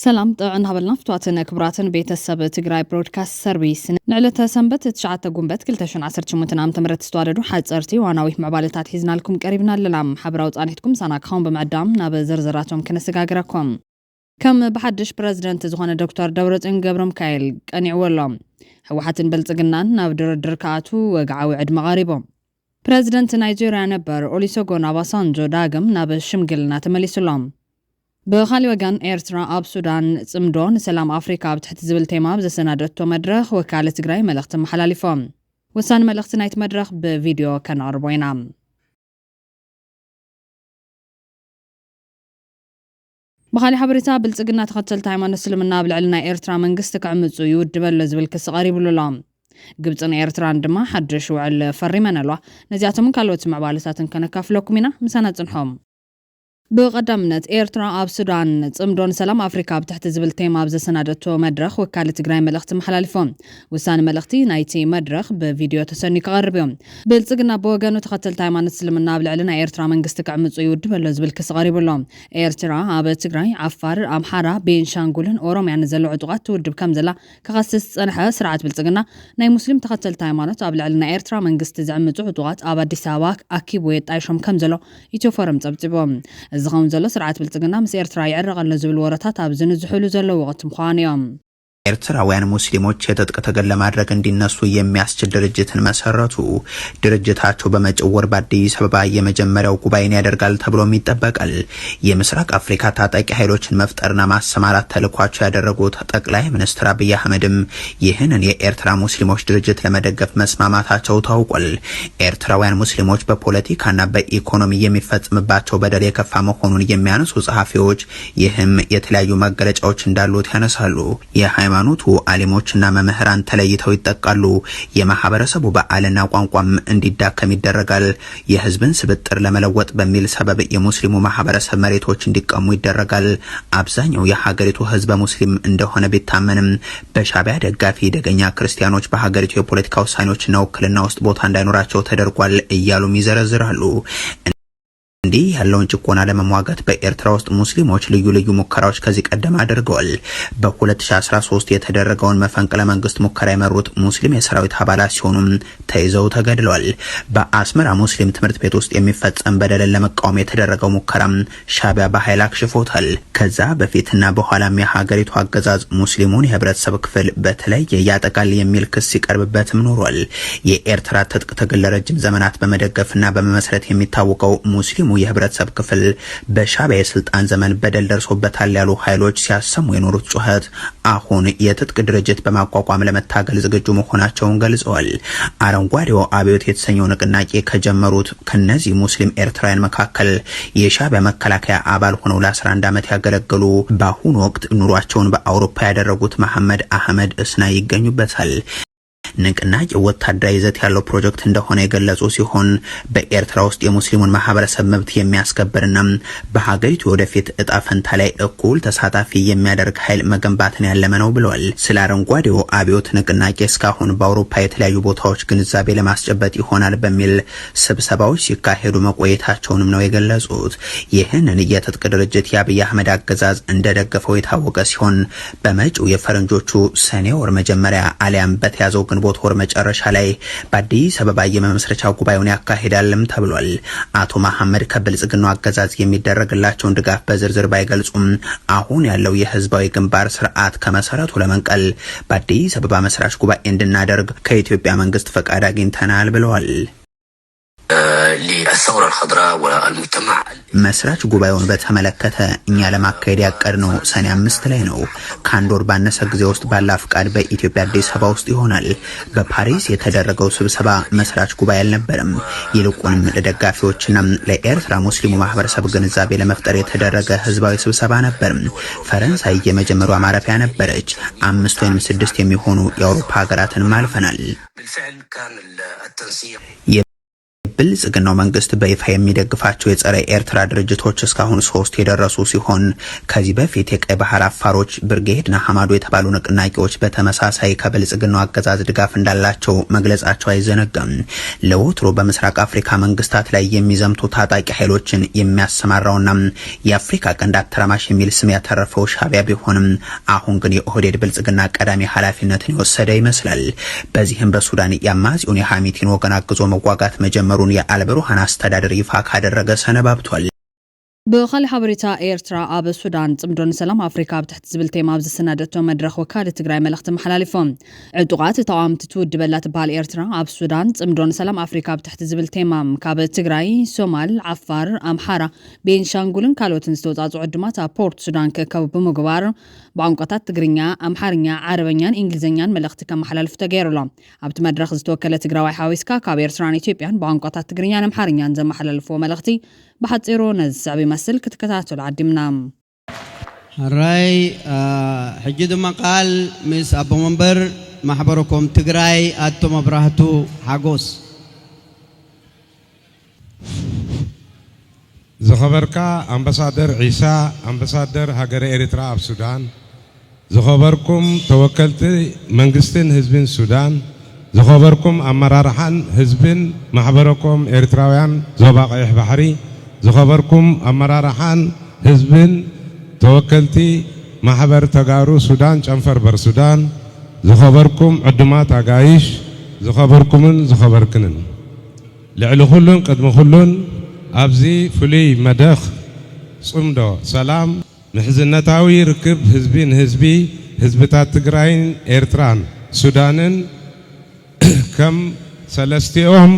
سلام طبعا هبلنا فتواتنا كبراتن بيت السب تجراي برودكاست سيرفيس نعلة سنبت تشعت قنبت كلتشن 10 عام تمرت استواردو حاد صرتي واناوي معبالتات حيزنا لكم قريبنا للام حبراوت انحتكم سناكخون بمعدام ناب زرزراتهم كنسغاغراكم كم بحدش بريزيدنت زغان دكتور دورتن قبر مكايل كان يعولهم حوحاتن بلصقنان ناب دركاتو وقعاوي عد مغاربهم بريزيدنت نيجيريا نبر اوليسوغون اباسانجو داغم ناب شمقلنا تمليسلهم بخالي وغان ايرترا اب سودان صمدون سلام افريكا بتحت زبل تيماب زسنادتو مدرخ وكاله تግራይ መልእክት محلاليفهم وسان መልእክት ናይት መድረኽ بفيديو كان عربوينا بخالي حبريتا بلصقنا تختلت ሃይማኖት እስልምና ብልዕልና ኤርትራ መንግስት ከዕምጹ ይውድበለ ዝብል ክስ ቀሪብሉሎም ግብጽን ኤርትራን ድማ ሓድሽ ውዕል ፈሪመናሏ ነዚያቶም ካልኦት ማዕባለታትን ከነካፍለኩም ኢና ምሳና ጽንሖም بقدمت إيرترا أب سودان صمدون سلام أفريقيا بتحت زبل تيماب زسنادتو مدرخ وكالة تግራይ መልእክት محلاليفهم وسان ملختي نايتي مدرخ بفيديو تسني قربهم بلصقنا بوغانو تختلت ሃይማኖት እስልምና ብልዕልና ኤርትራ መንግስት ከዕምጹ ይውድበለ ዝብል ክስ ቀሪብሎም ኤርትራ ኣብ ትግራይ ዓፋር ኣምሓራ ቤንሻንጉልን ኦሮሚያን ዘሎ ዕጡቃት ትውድብ ከም ዘላ ከኸስስ ጸንሐ ስርዓት ብልጽግና ናይ ሙስሊም ተኸተልቲ ሃይማኖት ኣብ ልዕልና ኤርትራ መንግስት ዝዕምጹ ዕጡቃት ኣብ አዲስ አበባ ኣኪቡ የጣይሾም ከም ዘሎ ኢትዮ ፎረም ጸብጽቦም زغون زلو سرعة بلتقنا مس إيرترا يعرق النزول ورطات عبزن الزحولو زلو وقت مخانيهم ኤርትራውያን ሙስሊሞች የትጥቅ ትግል ለማድረግ እንዲነሱ የሚያስችል ድርጅትን መሰረቱ። ድርጅታቸው በመጪው ወር በአዲስ አበባ የመጀመሪያው ጉባኤን ያደርጋል ተብሎም ይጠበቃል። የምስራቅ አፍሪካ ታጣቂ ኃይሎችን መፍጠርና ማሰማራት ተልኳቸው ያደረጉት ጠቅላይ ሚኒስትር አብይ አህመድም ይህንን የኤርትራ ሙስሊሞች ድርጅት ለመደገፍ መስማማታቸው ታውቋል። ኤርትራውያን ሙስሊሞች በፖለቲካና በኢኮኖሚ የሚፈጽምባቸው በደል የከፋ መሆኑን የሚያነሱ ጸሐፊዎች ይህም የተለያዩ መገለጫዎች እንዳሉት ያነሳሉ። ሃይማኖቱ አሊሞችና መምህራን ተለይተው ይጠቃሉ። የማህበረሰቡ በዓልና ቋንቋም እንዲዳከም ይደረጋል። የህዝብን ስብጥር ለመለወጥ በሚል ሰበብ የሙስሊሙ ማህበረሰብ መሬቶች እንዲቀሙ ይደረጋል። አብዛኛው የሀገሪቱ ህዝብ ሙስሊም እንደሆነ ቢታመንም በሻዕቢያ ደጋፊ ደገኛ ክርስቲያኖች በሀገሪቱ የፖለቲካ ውሳኔዎችና ውክልና ውስጥ ቦታ እንዳይኖራቸው ተደርጓል እያሉም ይዘረዝራሉ። እንዲህ ያለውን ጭቆና ለመሟገት በኤርትራ ውስጥ ሙስሊሞች ልዩ ልዩ ሙከራዎች ከዚህ ቀደም አድርገዋል። በ2013 የተደረገውን መፈንቅለ መንግስት ሙከራ የመሩት ሙስሊም የሰራዊት አባላት ሲሆኑም ተይዘው ተገድለዋል። በአስመራ ሙስሊም ትምህርት ቤት ውስጥ የሚፈጸም በደልን ለመቃወም የተደረገው ሙከራም ሻዕቢያ በኃይል አክሽፎታል። ከዛ በፊትና በኋላም የሀገሪቱ አገዛዝ ሙስሊሙን የህብረተሰብ ክፍል በተለየ ያጠቃል የሚል ክስ ሲቀርብበትም ኖሯል። የኤርትራ ትጥቅ ትግል ለረጅም ዘመናት በመደገፍና በመመስረት የሚታወቀው ሙስሊሙ የህብረተሰብ ክፍል በሻዕቢያ የስልጣን ዘመን በደል ደርሶበታል ያሉ ኃይሎች ሲያሰሙ የኖሩት ጩኸት አሁን የትጥቅ ድርጅት በማቋቋም ለመታገል ዝግጁ መሆናቸውን ገልጸዋል። አረንጓዴው አብዮት የተሰኘው ንቅናቄ ከጀመሩት ከነዚህ ሙስሊም ኤርትራውያን መካከል የሻዕቢያ መከላከያ አባል ሆነው ለ11 ዓመት ያገለገሉ በአሁኑ ወቅት ኑሯቸውን በአውሮፓ ያደረጉት መሐመድ አህመድ እስና ይገኙበታል። ንቅናቄ ወታደራዊ ይዘት ያለው ፕሮጀክት እንደሆነ የገለጹ ሲሆን በኤርትራ ውስጥ የሙስሊሙን ማህበረሰብ መብት የሚያስከብርና በሀገሪቱ ወደፊት እጣ ፈንታ ላይ እኩል ተሳታፊ የሚያደርግ ኃይል መገንባትን ያለመ ነው ብለዋል። ስለ አረንጓዴው አብዮት ንቅናቄ እስካሁን በአውሮፓ የተለያዩ ቦታዎች ግንዛቤ ለማስጨበጥ ይሆናል በሚል ስብሰባዎች ሲካሄዱ መቆየታቸውንም ነው የገለጹት። ይህንን የትጥቅ ድርጅት የአብይ አህመድ አገዛዝ እንደደገፈው የታወቀ ሲሆን በመጪው የፈረንጆቹ ሰኔ ወር መጀመሪያ አሊያም በተያዘው ግንቦት ወር መጨረሻ ላይ በአዲስ አበባ የመመስረቻ ጉባኤውን ያካሂዳልም ተብሏል። አቶ መሐመድ ከብልጽግናው አገዛዝ የሚደረግላቸውን ድጋፍ በዝርዝር ባይገልጹም አሁን ያለው የህዝባዊ ግንባር ስርዓት ከመሰረቱ ለመንቀል በአዲስ አበባ መስራች ጉባኤ እንድናደርግ ከኢትዮጵያ መንግስት ፈቃድ አግኝተናል ብለዋል። للثورة الخضراء والمجتمع መስራች ጉባኤውን በተመለከተ እኛ ለማካሄድ ያቀድነው ሰኔ 5 ላይ ነው። ከአንድ ወር ባነሰ ጊዜ ውስጥ ባለ ፍቃድ በኢትዮጵያ አዲስ አበባ ውስጥ ይሆናል። በፓሪስ የተደረገው ስብሰባ መስራች ጉባኤ አልነበረም። ይልቁንም ለደጋፊዎችና ለኤርትራ ሙስሊሙ ማህበረሰብ ግንዛቤ ለመፍጠር የተደረገ ህዝባዊ ስብሰባ ነበር። ፈረንሳይ የመጀመሪያው ማረፊያ ነበረች። 5 ወይም 6 የሚሆኑ የአውሮፓ ሀገራትን ማልፈናል። بالفعل كان التنسيق የብልጽግናው መንግስት በይፋ የሚደግፋቸው የጸረ ኤርትራ ድርጅቶች እስካሁን 3 የደረሱ ሲሆን ከዚህ በፊት የቀይ ባህር አፋሮች ብርጌድና ሐማዶ የተባሉ ንቅናቄዎች በተመሳሳይ ከብልጽግናው አገዛዝ ድጋፍ እንዳላቸው መግለጻቸው አይዘነጋም። ለወትሮ በምስራቅ አፍሪካ መንግስታት ላይ የሚዘምቱ ታጣቂ ኃይሎችን የሚያሰማራውና የአፍሪካ ቀንድ አተራማሽ የሚል ስም ያተረፈው ሻዕቢያ ቢሆንም አሁን ግን የኦህዴድ ብልጽግና ቀዳሚ ኃላፊነትን የወሰደ ይመስላል። በዚህም በሱዳን የአማጺውን የሐሚቲን ወገን አግዞ መዋጋት መጀመሩን የአልብሩሃን አስተዳደር ይፋ ካደረገ ሰነባብቷል። بخالي حبريتا إيرترا أب السودان تمدون سلام أفريقيا بتحت زبل تيماب السنادة مدرخ وكالة تجري ملخت محلالفهم عدوقات طعام تتود بلات بال إيرترا أب السودان تمدون سلام أفريقيا بتحت زبل تيمام كاب تجري سومال عفار أمحارة بين شانغولن كالوتن استوطات عدمات بورت السودان ككوب بمجوار بعنقطات تجرينيا أمحارنيا عربيا إنجليزيا ملخت كم محلالف تجارلا أبت مدرخ استوكالة تجري حاويسكا كاب إيرترا إثيوبيا بعنقطات تجرينيا أمحارنيا زم محلالف وملختي بحطيرو نزع بمثل كتكتاتو العدمنا الراي حجد مقال مس أبو منبر محبركم تجراي أتو مبرهتو حاجوس زخبركا أمبسادر عيسى أمبسادر هاجر إريترا في السودان زخبركم توكلت منجستن حزبين السودان زخبركم أمرارحان حزبين محبركم إريتراويان زوباق بحري زخبركم أمرارحان حزبين توكلتي محبر تجارو سودان جنفر بر سودان زخبركم عدمات عجايش زخبركمن زخبركنن لعلو خلون قدم خلون أبزي فلي مدخ صمدو سلام محزنتاوي ركب حزبين حزبي حزبتات تجراين إيرتران سودانن كم سلستيهم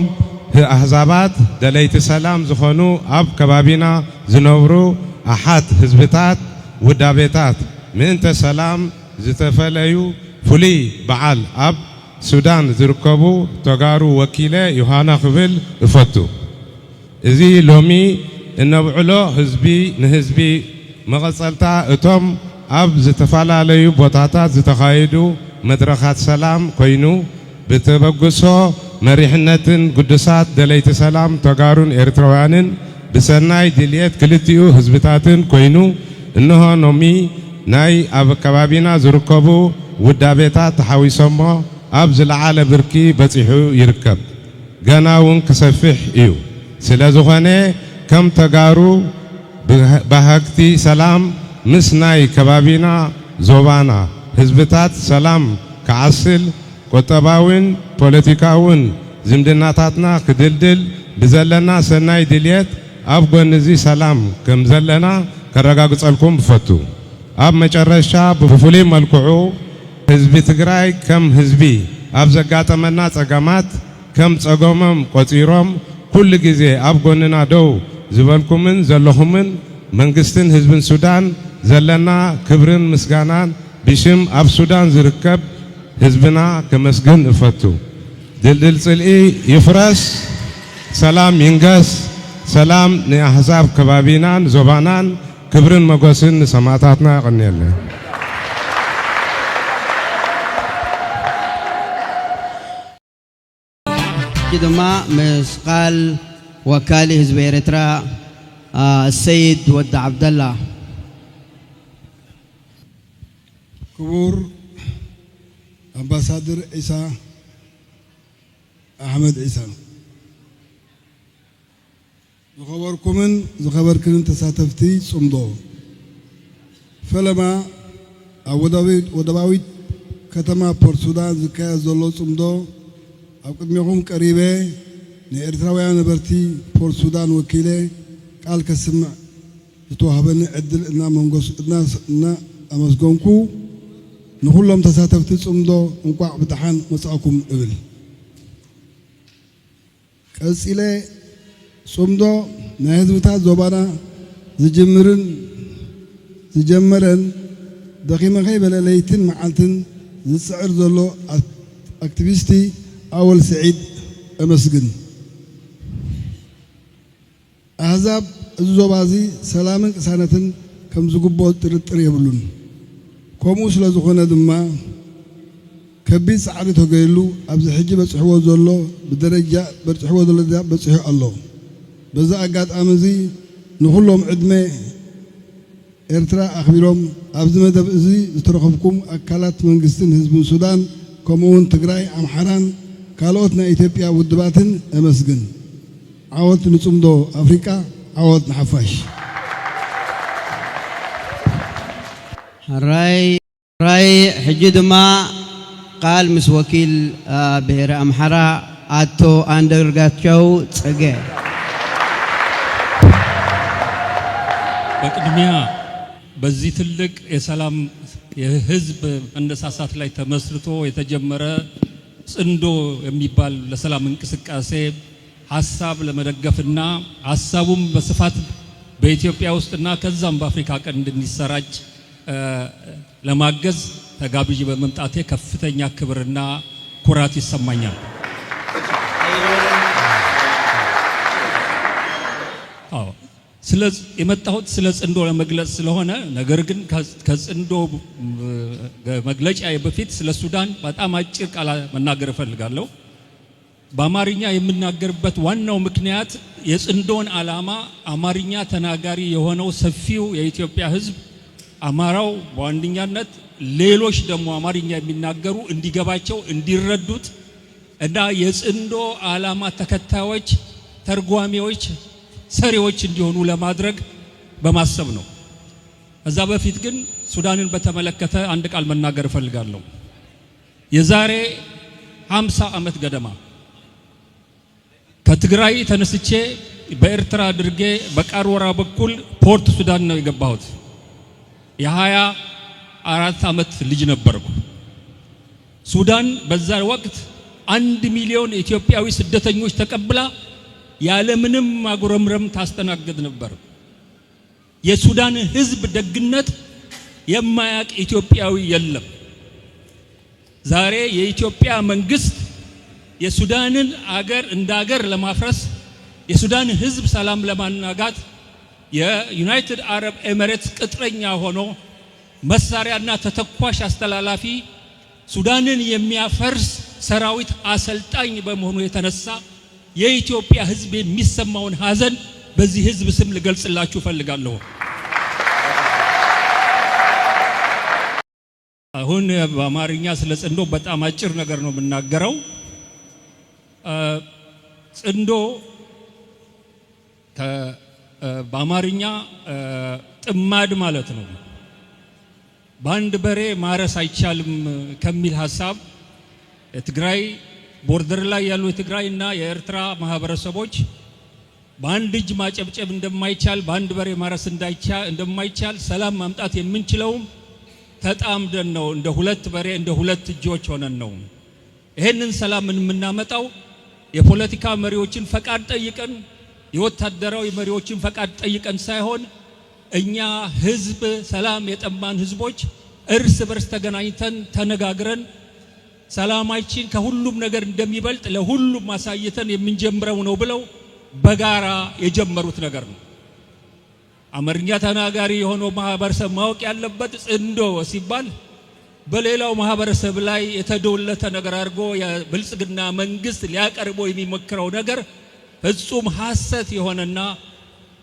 أحزابات دليت سلام زخونو أب كبابينا زنورو أحد حزبتات ودابتات من سلام زتفليو فلي بعال أب سودان زركبو تجارو وكيلة يوهانا خبل فتو إذي لومي النوعلو حزبي نحزبي مغسلتا اتم أب زتفلاليو بوتاتات زتخايدو مدرخات سلام كوينو بتبقصو مريحنتن قدسات دليت سلام تجارون إرتروانن بسناي دليت كلتيو حزبتاتن كوينو إنه نومي ناي أب كبابينا زركبو ودابتات تحوي سمو أبز العالم بركي بتيحو يركب جناون كسفح إيو سلازوخانة كم تجارو بهكتي سلام مسناي كبابينا زوبانا حزبتات سلام كعسل قطباون بوليتيكاون زمدناتاتنا كدلدل بزلنا سناي دليت أبغى نزي سلام كم زلنا كرجاء لكم بفتو أب مجرشا بفولي ملكوعو حزبي تجراي كم حزبي أب زقات منات أجمات كم تجمم قطيرم كل جزء أبغى ننادو زبالكمن زلهمن منجستن حزب السودان زلنا كبرن مسجانان بشم أب سودان زركب حزبنا كمسجن فتو دلدل صلئي يفرس سلام ينقص سلام نأحزاب كبابينان زبانان كبرن مقوسن سماتاتنا قنيلة كدما مسقال وكالي حزب إريترا السيد ود عبد الله كبور أمباسادر عيسى أحمد عيسى زخبركم تساتفتي صمدو فلما ودباوي كتما بورت سودان زكاة زلو صمدو أقدمهم قريبة نإرتراويان برتي بورت سودان وكيلة قال كسمع يتوهبن عدل إنا منقص إنا أمسقونكو نقولهم تساتفتي صمدو نقع بتحان مساكم قبل كأسئلة صمدو نهزبتها زبانا زجمرن دقيمة غيبة ليتن معلتن زسعر زلو اكتيفيستي أول سعيد أمسجن أحزاب الزوبازي سلامن سنة كم زقبوا ترتر يبلون كوموس لزخونة دما ከቢድ ጻዕሪ ተገይሉ ኣብዚ ሕጂ በጽሕዎ ዘሎ ብደረጃ በጽሕዎ ዘሎ በጽሑ ኣሎ በዛ ኣጋጣሚ እዚ ንኹሎም ዕድመ ኤርትራ ኣኽቢሮም ኣብዚ መደብ እዚ ዝተረኸብኩም ኣካላት መንግስትን ህዝብን ሱዳን ከምኡውን ትግራይ ኣምሓራን ካልኦት ናይ ኢትዮጵያ ውድባትን ኣመስግን ዓወት ንጽምዶ ኣፍሪቃ ዓወት ንሓፋሽ ራይ ሕጂ ድማ ቃል ምስ ወኪል ብሔረ ኣምሓራ አቶ አንዳርጋቸው ጽጌ በቅድሚያ በዚህ ትልቅ የሰላም የህዝብ መነሳሳት ላይ ተመስርቶ የተጀመረ ጽንዶ የሚባል ለሰላም እንቅስቃሴ ሐሳብ ለመደገፍና ሐሳቡም በስፋት በኢትዮጵያ ውስጥና ከዛም በአፍሪካ ቀንድ እንዲሰራጭ ለማገዝ ተጋብዤ በመምጣቴ ከፍተኛ ክብርና ኩራት ይሰማኛል። ስለዚህ የመጣሁት ስለ ጽንዶ ለመግለጽ ስለሆነ ነገር ግን ከጽንዶ መግለጫ በፊት ስለ ሱዳን በጣም አጭር ቃል መናገር እፈልጋለሁ። በአማርኛ የምናገርበት ዋናው ምክንያት የጽንዶን ዓላማ አማርኛ ተናጋሪ የሆነው ሰፊው የኢትዮጵያ ህዝብ አማራው በዋንኛነት ሌሎች ደግሞ አማርኛ የሚናገሩ እንዲገባቸው እንዲረዱት እና የጽንዶ ዓላማ ተከታዮች ተርጓሚዎች ሰሪዎች እንዲሆኑ ለማድረግ በማሰብ ነው። እዛ በፊት ግን ሱዳንን በተመለከተ አንድ ቃል መናገር እፈልጋለሁ። የዛሬ 50 ዓመት ገደማ ከትግራይ ተነስቼ በኤርትራ አድርጌ በቃርወራ በኩል ፖርት ሱዳን ነው የገባሁት። የ24 ዓመት ልጅ ነበርኩ። ሱዳን በዛ ወቅት 1 ሚሊዮን ኢትዮጵያዊ ስደተኞች ተቀብላ ያለ ምንም ማጉረምረም ታስተናግድ ነበር። የሱዳን ህዝብ ደግነት የማያቅ ኢትዮጵያዊ የለም። ዛሬ የኢትዮጵያ መንግስት የሱዳንን አገር እንደ አገር ለማፍረስ የሱዳን ህዝብ ሰላም ለማናጋት የዩናይትድ አረብ ኤሚሬትስ ቅጥረኛ ሆኖ መሳሪያና ተተኳሽ አስተላላፊ ሱዳንን የሚያፈርስ ሰራዊት አሰልጣኝ በመሆኑ የተነሳ የኢትዮጵያ ህዝብ የሚሰማውን ሐዘን በዚህ ህዝብ ስም ልገልጽላችሁ ፈልጋለሁ። አሁን በአማርኛ ስለ ጽንዶ በጣም አጭር ነገር ነው የምናገረው። ጽንዶ በአማርኛ ጥማድ ማለት ነው። በአንድ በሬ ማረስ አይቻልም ከሚል ሐሳብ የትግራይ ቦርደር ላይ ያሉ የትግራይና የኤርትራ ማህበረሰቦች በአንድ እጅ ማጨብጨብ እንደማይቻል በአንድ በሬ ማረስ እንደማይቻል ሰላም ማምጣት የምንችለውም ተጣምደን ነው። እንደ ሁለት በሬ እንደ ሁለት እጆች ሆነን ነው። ይሄንን ሰላም የምናመጣው የፖለቲካ መሪዎችን ፈቃድ ጠይቀን የወታደራዊ መሪዎችን ፈቃድ ጠይቀን ሳይሆን እኛ ህዝብ ሰላም የጠማን ህዝቦች እርስ በርስ ተገናኝተን ተነጋግረን ሰላማችን ከሁሉም ነገር እንደሚበልጥ ለሁሉም ማሳየተን የምንጀምረው ነው ብለው በጋራ የጀመሩት ነገር ነው። አማርኛ ተናጋሪ የሆነው ማህበረሰብ ማወቅ ያለበት ጽንዶ ሲባል በሌላው ማህበረሰብ ላይ የተዶለተ ነገር አድርጎ የብልጽግና መንግስት ሊያቀርበው የሚሞክረው ነገር ፍጹም ሐሰት የሆነና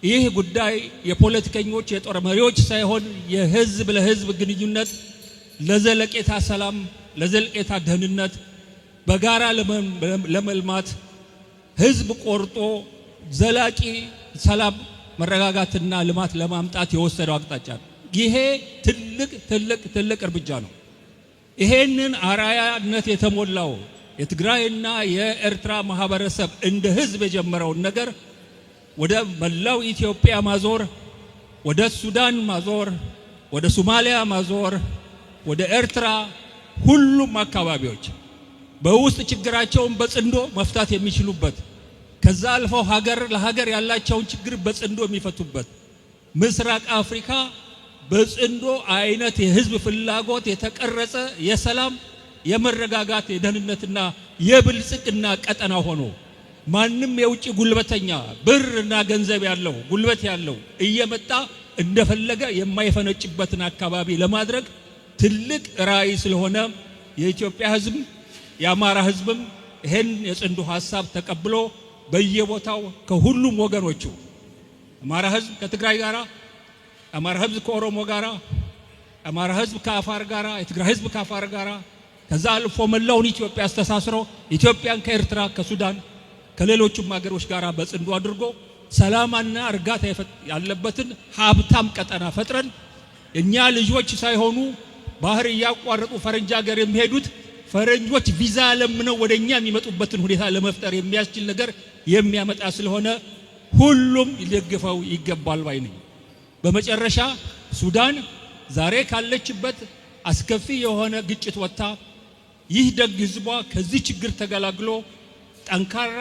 ይህ ጉዳይ የፖለቲከኞች የጦር መሪዎች ሳይሆን የህዝብ ለህዝብ ግንኙነት ለዘለቄታ ሰላም ለዘለቄታ ደህንነት በጋራ ለመልማት ህዝብ ቆርጦ ዘላቂ ሰላም መረጋጋትና ልማት ለማምጣት የወሰደው አቅጣጫ ነው። ይሄ ትልቅ እርምጃ ነው። ይሄንን አራያነት የተሞላው የትግራይና የኤርትራ ማህበረሰብ እንደ ህዝብ የጀመረውን ነገር ወደ መላው ኢትዮጵያ ማዞር፣ ወደ ሱዳን ማዞር፣ ወደ ሶማሊያ ማዞር፣ ወደ ኤርትራ ሁሉም አካባቢዎች በውስጥ ችግራቸውን በጽንዶ መፍታት የሚችሉበት ከዛ አልፈው ሀገር ለሀገር ያላቸውን ችግር በጽንዶ የሚፈቱበት ምስራቅ አፍሪካ በጽንዶ አይነት የህዝብ ፍላጎት የተቀረጸ የሰላም የመረጋጋት የደህንነትና የብልጽግና ቀጠና ሆኖ ማንም የውጭ ጉልበተኛ ብርና ገንዘብ ያለው ጉልበት ያለው እየመጣ እንደፈለገ የማይፈነጭበትን አካባቢ ለማድረግ ትልቅ ራዕይ ስለሆነ የኢትዮጵያ ህዝብ የአማራ ህዝብም ይሄን የጽንዶ ሐሳብ ተቀብሎ በየቦታው ከሁሉም ወገኖቹ አማራ ህዝብ ከትግራይ ጋራ፣ አማራ ህዝብ ከኦሮሞ ጋራ፣ አማራ ህዝብ ከአፋር ጋራ፣ የትግራይ ህዝብ ከአፋር ጋራ ከዛ አልፎ መላውን ኢትዮጵያ አስተሳስሮ ኢትዮጵያን ከኤርትራ ከሱዳን ከሌሎችም ሀገሮች ጋራ በጽንዶ አድርጎ ሰላምና እርጋታ ያለበትን ሀብታም ቀጠና ፈጥረን እኛ ልጆች ሳይሆኑ ባህር ያቋረጡ ፈረንጅ ሀገር የሚሄዱት ፈረንጆች ቪዛ ለምነው ወደኛ የሚመጡበትን ሁኔታ ለመፍጠር የሚያስችል ነገር የሚያመጣ ስለሆነ ሁሉም ሊደግፈው ይገባል ባይ ነኝ። በመጨረሻ ሱዳን ዛሬ ካለችበት አስከፊ የሆነ ግጭት ወጣ ይህ ደግ ህዝቧ ከዚህ ችግር ተገላግሎ ጠንካራ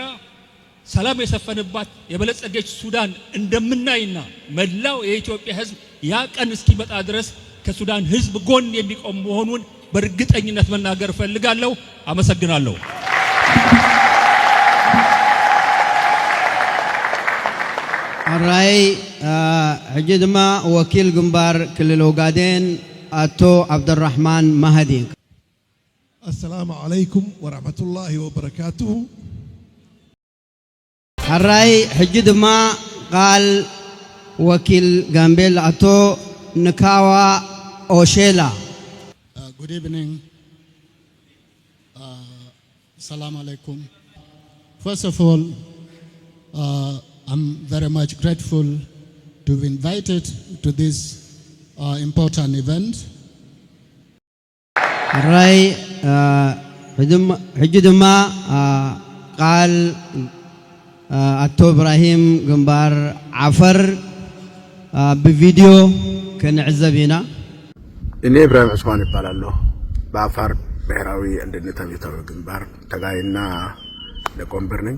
ሰላም የሰፈነባት የበለጸገች ሱዳን እንደምናይና መላው የኢትዮጵያ ህዝብ ያ ቀን እስኪመጣ ድረስ ከሱዳን ህዝብ ጎን የሚቆም መሆኑን በእርግጠኝነት መናገር ፈልጋለሁ። አመሰግናለሁ። አራይ ሕጂ ድማ ወኪል ግንባር ክልል ኦጋዴን አቶ አብዱራህማን ማህዲ። አሰላሙ አለይኩም ወራህመቱላሂ ወበረካቱሁ። አራይ ሕጂ ድማ ቃል ወኪል ጋምቤል አቶ ንካዋ ኦሼላ። Good evening. Assalamu alaikum. First of all, I'm very much grateful to be invited to this important event. ራይ ሕጂ ድማ ቃል አቶ ኢብራሂም ግንባር ዓፈር በቪዲዮ ከንዕዘብ ኢና። እኔ ኢብራሂም ዑስማን እባላለሁ። በአፋር ብሔራዊ አንድነት አብዮታዊ ግንባር ተጋይና ለቆንበር ነኝ።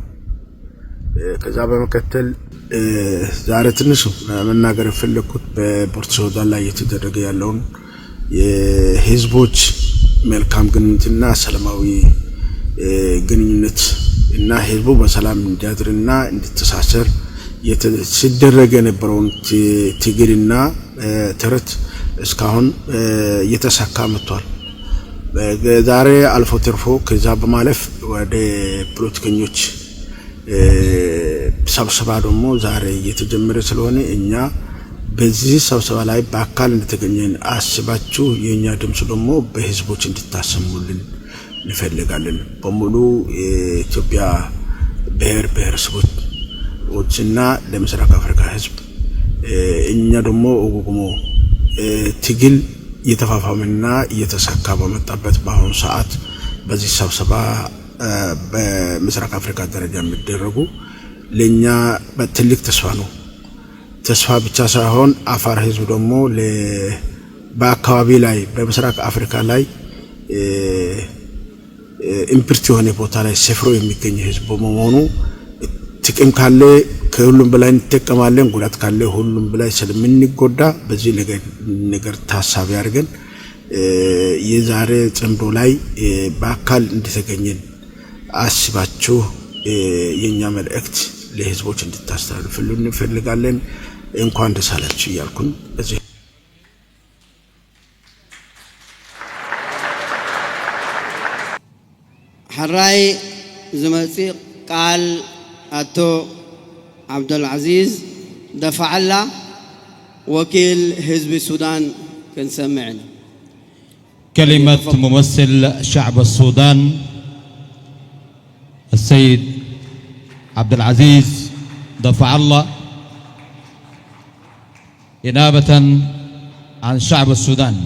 ከዛ በመከተል ዛሬ ትንሽ መናገር የፈለኩት በፖርት ሱዳን ላይ እየተደረገ ያለውን የህዝቦች መልካም ግንኙነትና ሰላማዊ ግንኙነት እና ህዝቡ በሰላም እንዲያድርና እንዲተሳሰር ሲደረግ የነበረውን ትግልና ተረት እስካሁን እየተሳካ መጥቷል። ዛሬ አልፎ ተርፎ ከዛ በማለፍ ወደ ፖለቲከኞች ስብሰባ ደግሞ ዛሬ እየተጀመረ ስለሆነ እኛ በዚህ ስብሰባ ላይ በአካል እንድትገኙን አስባችሁ የኛ ድምጽ ደግሞ በህዝቦች እንድታሰሙልን እንፈልጋለን። በሙሉ የኢትዮጵያ ብሔር ብሔረሰቦችና ለምስራቅ አፍሪካ ህዝብ እኛ ደግሞ ኦጎሞ ትግል እየተፋፋመና እየተሳካ በመጣበት በአሁኑ ሰዓት በዚህ ስብሰባ በምስራቅ አፍሪካ ደረጃ የሚደረጉ ለኛ በትልቅ ተስፋ ነው። ተስፋ ብቻ ሳይሆን አፋር ህዝብ ደግሞ በአካባቢ ላይ በምስራቅ አፍሪካ ላይ ኢምፕርት የሆነ ቦታ ላይ ሰፍሮ የሚገኝ ህዝብ በመሆኑ ጥቅም ካለ ከሁሉም በላይ እንጠቀማለን፣ ጉዳት ካለ ሁሉም በላይ ስለምንጎዳ በዚህ ነገር ታሳቢ አድርገን የዛሬ ጽምዶ ላይ በአካል እንድትገኙን አስባችሁ የኛ መልእክት ለህዝቦች እንድታስተላልፉልን እንፈልጋለን። እንኳን ደስ አላችሁ እያልኩኝ በዚህ حراي زمصي قال أتو عبد العزيز دفع الله وكيل حزب السودان كان سمعنا كلمة ممثل شعب السودان السيد عبد العزيز دفع الله إنابة عن شعب السودان.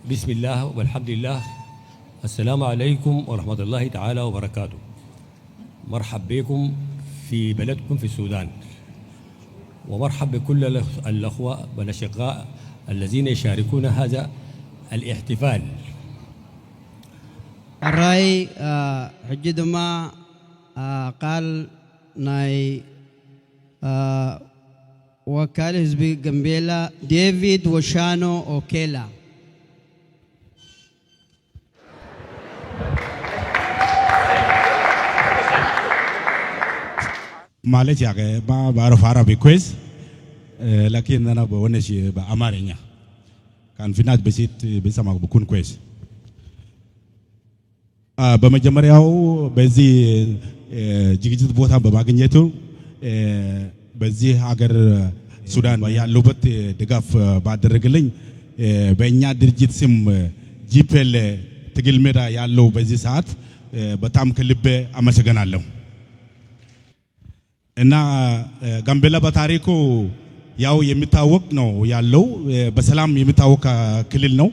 بسم الله والحمد لله. السلام عليكم ورحمة الله تعالى وبركاته. مرحب بكم في بلدكم في السودان، ومرحب بكل الأخوة والأشقاء الذين يشاركون هذا الاحتفال. الرأي حجد ما قال ناي وكال حزب جامبيلا ديفيد وشانو أوكيلا. معلش يا أخي ما بعرف عربي كويس، لكن أنا بونس بأمارينيا. kan finat besit bisa mag bukun kwes በመጀመሪያው በዚህ ዝግጅት ቦታ በማግኘቱ በዚህ ሀገር ሱዳን ያለውበት ድጋፍ ባደረግልኝ በእኛ ድርጅት ስም ጂፔል ትግል ሜዳ ያለው በዚህ ሰዓት በጣም ከልቤ አመሰግናለሁ እና ጋምቤላ በታሪኩ ያው የሚታወቅ ነው ያለው በሰላም የሚታወቅ ክልል ነው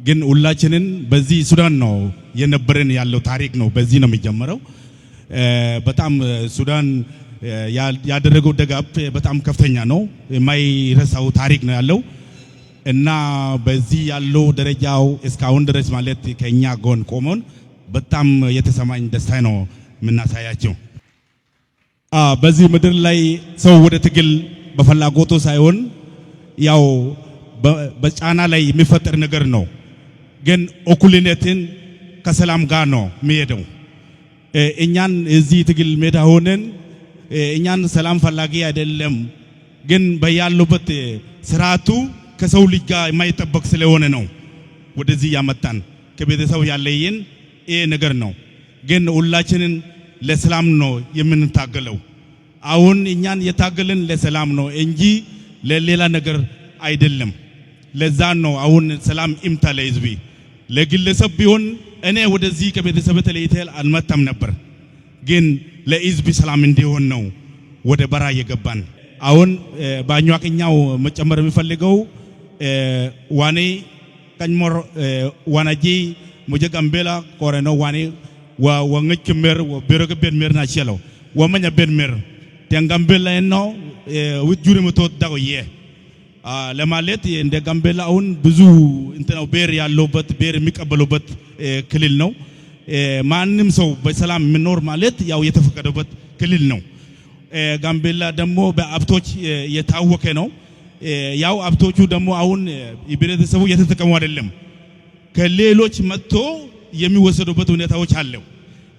ግን ሁላችንን በዚህ ሱዳን ነው የነበረን ያለው ታሪክ ነው በዚህ ነው የሚጀምረው በጣም ሱዳን ያደረገው ደጋፍ በጣም ከፍተኛ ነው የማይረሳው ታሪክ ነው ያለው እና በዚህ ያለው ደረጃው እስካሁን ድረስ ማለት ከኛ ጎን ቆመን በጣም የተሰማኝ ደስታ ነው ምናሳያቸው በዚህ ምድር ላይ ሰው ወደ ትግል በፈላጎቱ ሳይሆን ያው በጫና ላይ የሚፈጠር ነገር ነው ግን እኩልነትን ከሰላም ጋር ነው የሚሄደው እኛን እዚህ ትግል ሜዳ ሆነን እኛን ሰላም ፈላጊ አይደለም ግን በያሉበት ስርዓቱ ከሰው ልጅ ጋር የማይጠበቅ ስለሆነ ነው ወደዚህ ያመጣን ከቤተሰብ ያለየን ይሄ ነገር ነው ግን ሁላችንን ለሰላም ነው የምንታገለው አሁን እኛን የታገልን ለሰላም ነው እንጂ ለሌላ ነገር አይደለም ለዛ ነው አሁን ሰላም ኢምታ ለህዝቢ ለግለሰብ ቢሆን እኔ ወደዚህ ከቤተሰብ ተለይተል አልመጣም ነበር ግን ለህዝቢ ሰላም እንዲሆን ነው ወደ በራ የገባን አሁን ባኛቀኛው መጨመር የሚፈልገው ዋኔ ቀኝሞር ዋናጂ ሙጀ ጋምቤላ ኮረኖ ዋኔ ወንግክ ምር ወቢረግበን ምር ናቸለው ወመኛ በን ምር ጋምቤላ ነው ውጁሪ መተወዳውየ ለማለት እንደ ጋምቤላ አሁን ብዙ እንትናው ቤር ያለውበት ቤር የሚቀበሉበት ክልል ነው ማንንም ሰው በሰላም የሚኖር ማለት ያው የተፈቀደበት ክልል ነው ጋምቤላ ደግሞ በአብቶች የታወቀ ነው ያው አብቶቹ ደግሞ አሁን የቤተሰቡ የተጠቀሙ አይደለም ከሌሎች መጥቶ የሚወሰዱበት ሁኔታዎች አለው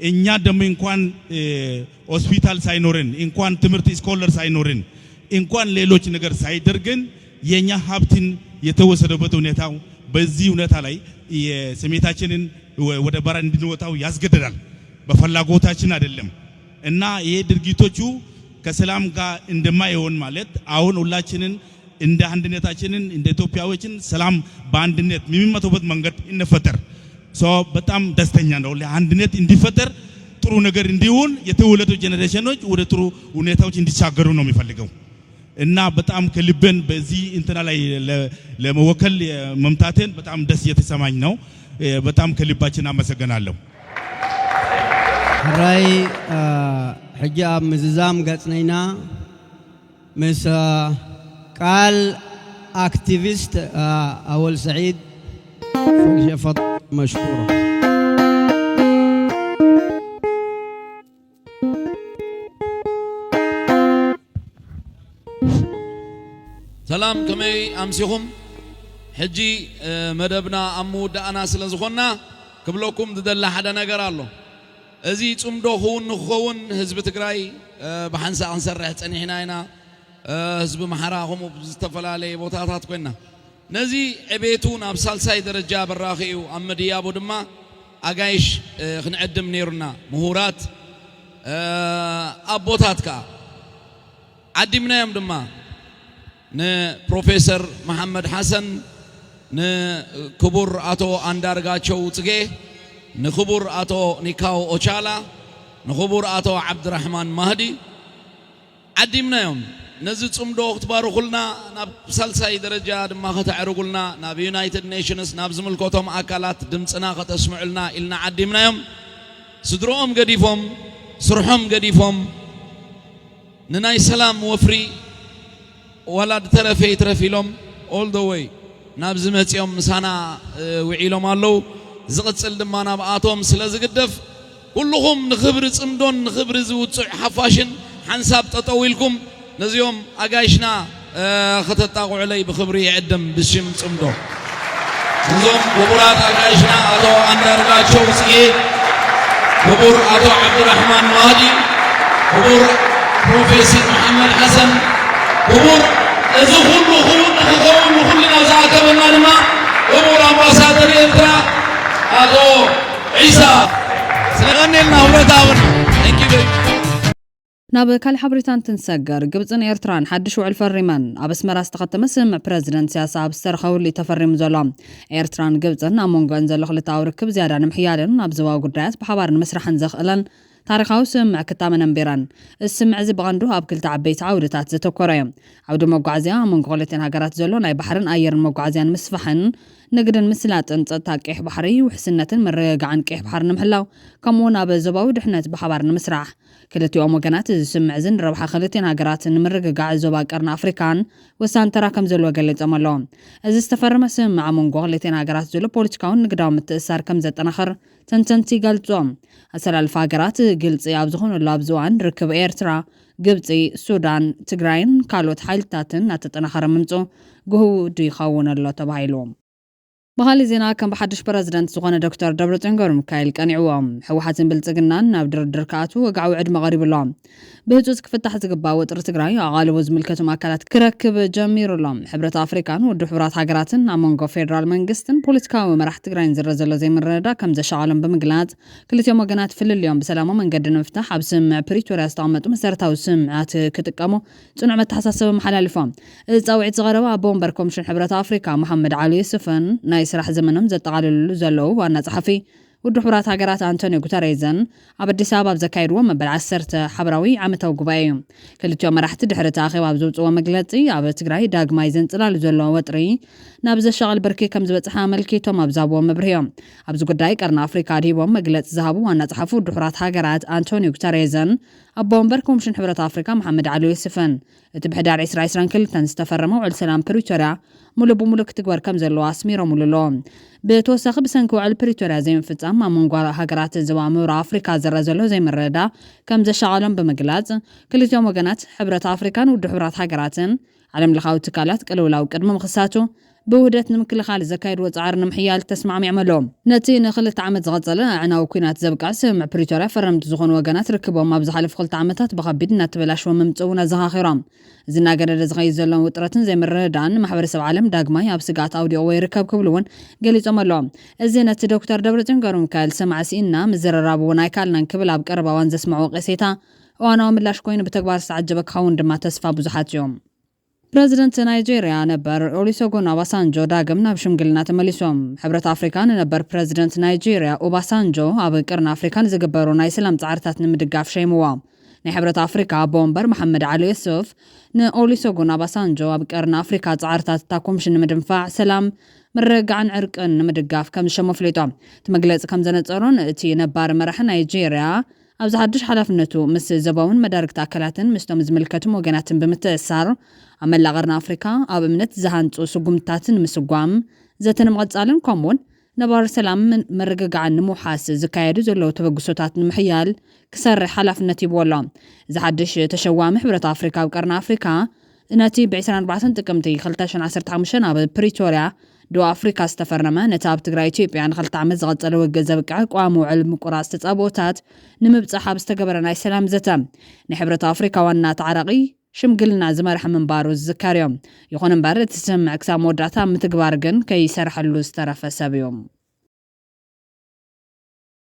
እኛ ደግሞ እንኳን ሆስፒታል ሳይኖርን እንኳን ትምህርት ስኮለር ሳይኖርን እንኳን ሌሎች ነገር ሳይደርግን የኛ ሀብትን የተወሰደበት ሁኔታው በዚህ ሁኔታ ላይ የስሜታችንን ወደ ባራ እንድንወጣው ያስገድዳል በፈላጎታችን አይደለም እና ይሄ ድርጊቶቹ ከሰላም ጋር እንደማይሆን ማለት አሁን ሁላችንን እንደ አንድነታችንን እንደ ኢትዮጵያውያን ሰላም በአንድነት የሚመጡበት መንገድ እንፈጠር በጣም ደስተኛ ነው ለአንድነት እንዲፈጠር ጥሩ ነገር እንዲሆን የተወለዱ ጄኔሬሽኖች ወደ ጥሩ ሁኔታዎች እንዲሻገሩ ነው የሚፈልገው እና በጣም ከልቤን በዚህ እንትና ላይ ለመወከል መምታቴን በጣም ደስ የተሰማኝ ነው በጣም ከልባችን አመሰግናለሁ ራይ حجاب مززام قصنينا مس قال اكتيفيست اول سعيد فليفضل مشكورا سلام كمي امسيهم حجي مدبنا امود انا سلازخونا كبلوكم تدل حدا نغير الله ازي صمدو خون حزب تግራይ بحنسا انسرح صنيحنا حزب محراهم بزتفلالي بوتاتات كنا نزي عبيتون ابسالساي درجه براخيو امديا بودما اغايش خنعدم نيرنا مهورات ابوتاتكا عدمنا يوم دما ن بروفيسور محمد حسن ن كبر اتو اندارغاچو صگه نخبر اتو نيكاو اوچالا نخبر اتو عبد الرحمن مهدي عدمنا يوم نزي صمدو تباركلنا ناب سلساي درجه دما ختعرغلنا ناب يونايتد نيشنز ناب زملكوتهم اكالات دمصنا ختسمعلنا إلنا عدمنا يوم سدروم قديفهم سرحم قديفهم نناي سلام وفري ولاد ترفي لهم all the way ناب زمتيهم مسانا وعيلهم الله زقصل دما ناب اتوم سلازقدف كلهم نخبر صمدون نخبر زوصع حفاشن حنساب تطويلكم نزيوم اغايشنا ختطاقوا علي بخبري يعدم بالشم صمدو نزوم ببرات اغايشنا اتو اندرغاچو سي ببر اتو عبد الرحمن مهدي ببر بروفيسور محمد حسن ببر إذا كلنا زعكرنا لما أمور أمباسادر إنترا أدو عيسى سنغني لنا ورتاون Thank you ናብ ካልእ ሓበሬታ እንትንሰገር ግብፅን ኤርትራን ሓድሽ ውዕል ፈሪመን ኣብ ኣስመራ ዝተኸተመ ስምምዕ ፕረዚደንት ኢሳያስ ኣብ ዝተረኸቡሉ ተፈሪሙ ዘሎ ኤርትራን ግብፅን ኣብ መንጎአን ዘሎ ክልታዊ ርክብ ዝያዳ ንምሕያልን ኣብ ዞባዊ ጉዳያት ብሓባር ንምስራሕን ዘኽእለን ታሪኻዊ ስምምዕ ክታመን ኣንቢረን እዚ ስምምዕ እዚ ብቐንዱ ኣብ ክልተ ዓበይቲ ዓውድታት ዘተኮረ እዩ ዓውዲ መጓዓዝያ ኣብ መንጎ ክልተን ሃገራት ዘሎ ናይ ባሕርን ኣየርን መጓዓዝያን ምስፋሕን ንግድን ምስላጥን ፀጥታ ቀይሕ ባሕሪ ውሕስነትን ምርግጋዕን ቀይሕ ባሕሪ ንምሕላው ከምኡውን ኣብ ዞባዊ ድሕነት ብሓባር ንምስራሕ ክልቲኦም ወገናት እዚ ስምምዕ እዚ ንረብሓ ክልተን ሃገራት ንምርግጋዕ ዞባ ቀርኒ ኣፍሪካን ወሳኒ ተራ ከም ዘለዎ ገሊፆም ኣለዎም እዚ ዝተፈረመ ስምምዕ ኣብ መንጎ ክልተን ሃገራት ዘሎ ፖለቲካውን ንግዳዊ ምትእስሳር ከም ዘጠናኽር ተንተንቲ ይገልጾም ኣሰላልፋ ሃገራት ግልፂ ኣብ ዝኾነሉ ኣብዚ እዋን ርክብ ኤርትራ ግብፂ ሱዳን ትግራይን ካልኦት ሓይልታትን እናተጠናኸረ ምምፁ ግሁድ ይኸውን ኣሎ ተባሂሉ በኻሊ ዜና ከም ብሓድሽ ፕረዚደንት ዝኾነ ዶክተር ደብረጽዮን ገብረ ሚካኤል ቀኒዕዎም ሕወሓትን ብልጽግናን ናብ ድርድር ከኣቱ ወግዓዊ ዕድመ ቀሪብሎም ብህፁፅ ክፍታሕ ዝግባእ ወጥሪ ትግራይ ኣቓልቦ ዝምልከቶም ኣካላት ክረክብ ጀሚሩሎም ሕብረት ኣፍሪካን ውድብ ሕብራት ሃገራትን ኣብ መንጎ ፌደራል መንግስትን ፖለቲካዊ መራሕቲ ትግራይን ዝረአ ዘሎ ዘይምርድዳእ ከም ዘሸቐሎም ብምግላጽ ክልቲኦም ወገናት ፍልልዮም ብሰላማዊ መንገዲ ንምፍታሕ ኣብ ስምምዕ ፕሪቶርያ ዝተቐመጡ መሰረታዊ ስምምዓት ክጥቀሙ ጽኑዕ መተሓሳሰቢ መሓላልፎም እዚ ጻውዒት ዝቐረበ ኣብ ወንበር ኮሚሽን ሕብረት ኣፍሪካ መሐመድ ዓሊ ዩሱፍን ናይ ስራሕ ዘመኖም ዘጠቓልሉ ዘለዉ ዋና ጸሓፊ ውድብ ሕብራት ሃገራት አንቶኒዮ ጉተሬዝን ኣብ ኣዲስ ኣበባ ዘካየድዎ መበል 10 ሓበራዊ ዓመታዊ ጉባኤ እዩ ክልቲኦም መራሕቲ ድሕሪ ተኣኺባ ኣብ ዘውፅዎ መግለፂ ኣብ ትግራይ ዳግማይ ዘንፅላሉ ዘሎ ወጥሪ ናብ ዘሻቐል ብርኪ ከም ዝበፅሓ ኣመልኪቶም ኣብ ዛብዎ መብርሂዮም ኣብዚ ጉዳይ ቀርኒ ኣፍሪካ ድሂቦም መግለፂ ዝሃቡ ዋና ጸሓፊ ውድብ ሕብራት ሃገራት አንቶኒዮ ጉተሬዝን ኣብ ወንበር ኮሚሽን ሕብረት ኣፍሪካ መሐመድ ዓሊ ዩሱፍን እቲ ብሕዳር 2022 ዝተፈረመ ውዕል ሰላም ፕሪቶርያ ሙሉእ ብሙሉእ ክትግበር ከም ዘለዎ ኣስሚሮምሉ ኣለዎም ብተወሳኺ ብሰንኪ ውዕል ፕሪቶርያ ዘይምፍፃም ኣብ መንጎ ሃገራት ዞባ ምብራቕ ኣፍሪካ ዝረአ ዘሎ ዘይምርድዳእ ከም ዘሸቐሎም ብምግላጽ ክልቲኦም ወገናት ሕብረት ኣፍሪካን ውድብ ሕብራት ሃገራትን ዓለም ለኻዊ ትካላት ቅልውላዊ ቅድሚ ምኽሳቱ ብውህደት ንምክልኻል ዘካየድዎ ጻዕሪ ንምሕያል ተስማዕሚዖም ኣለዎም ነቲ ንኽልተ ዓመት ዝቐጸለ ኣዕናዊ ኩናት ዘብቃዕ ስምምዕ ፕሪቶርያ ፈረምቲ ዝኾኑ ወገናት ርክቦም ኣብ ዝሓለፉ 2 ዓመታት ብኸቢድ እናተበላሸወ ምምፅኡ እውን ኣዘኻኺሮም እዚ እናገደደ ዝኸይድ ዘሎ ውጥረትን ዘይምርድዳእን ማሕበረሰብ ዓለም ዳግማይ ኣብ ስጋት ኣውዲቑ ይርከብ ክብሉ እውን ገሊፆም ኣለዎም እዚ ነቲ ዶክተር ደብረጽዮን ገብረ ሚካኤል ሰማዕሲኢና ምዝርራብ እውን ኣይካልናን ክብል ኣብ ቀረባ እዋን ዘስምዕዎ ቄሴታ እዋናዊ ምላሽ ኮይኑ ብተግባር ዝተዓጀበ ክኸውን ድማ ተስፋ ብዙሓት እዮም ፕረዚደንት ናይጄሪያ ነበር ኦሉሴጉን ኦባሳንጆ ዳግም ናብ ሽምግልና ተመሊሶም ሕብረት ኣፍሪካን ነበር ፕረዚደንት ናይጄሪያ ኦባሳንጆ ኣብ ቀርኒ ኣፍሪካን ዝግበሩ ናይ ሰላም ጻዕርታት ንምድጋፍ ሸይምዎም ናይ ሕብረት ኣፍሪካ ቦምበር መሐመድ ዓሊ ዩሱፍ ንኦሉሴጉን ኦባሳንጆ ኣብ ቀርኒ ኣፍሪካ ጻዕርታት እታ ኮሚሽን ንምድንፋዕ ሰላም ምርግጋዕን ዕርቅን ንምድጋፍ ከም ዝሸሞ ፍሊጦም እቲ መግለፂ ከም ዘነፀሮን እቲ ነባር መራሒ ናይጄሪያ ኣብ ዝሓድሽ ሓላፍነቱ ምስ ዘባውን መዳርግቲ ኣካላትን ምስቶም ዝምልከቱም ወገናትን ብምትእስሳር ኣብ መላእ ቀርኒ ኣፍሪካ ኣብ እምነት ዝሃንፁ ስጉምታትን ምስጓም ዘተ ንምቕጻልን ከምኡውን ነባር ሰላም ምርግጋዕን ንምውሓስ ዝካየዱ ዘለዉ ተበግሶታት ንምሕያል ክሰርሕ ሓላፍነት ይብዎ ኣሎ ዝሓድሽ ተሸዋሚ ሕብረት ኣፍሪካ ኣብ ቀርኒ ኣፍሪካ ነቲ ብ24 ጥቅምቲ 2015 ኣብ ፕሪቶርያ ደቡብ ኣፍሪካ ዝተፈረመ ነቲ ኣብ ትግራይ ኢትዮጵያ ን2 ዓመት ዝቐጸለ ውግእ ዘብቅዕ ቋሚ ውዕል ምቁራጽ ተጻብኦታት ንምብጻሕ ኣብ ዝተገበረ ናይ ሰላም ዘተ ናይ ሕብረት ኣፍሪካ ዋና ተዓራቒ ሽምግልና ዝመርሐ ምንባሩ ዝዝከር እዮም ይኹን እምበር እቲ ስምምዕ ክሳብ መወዳእታ ምትግባር ግን ከይሰርሐሉ ዝተረፈ ሰብ እዮም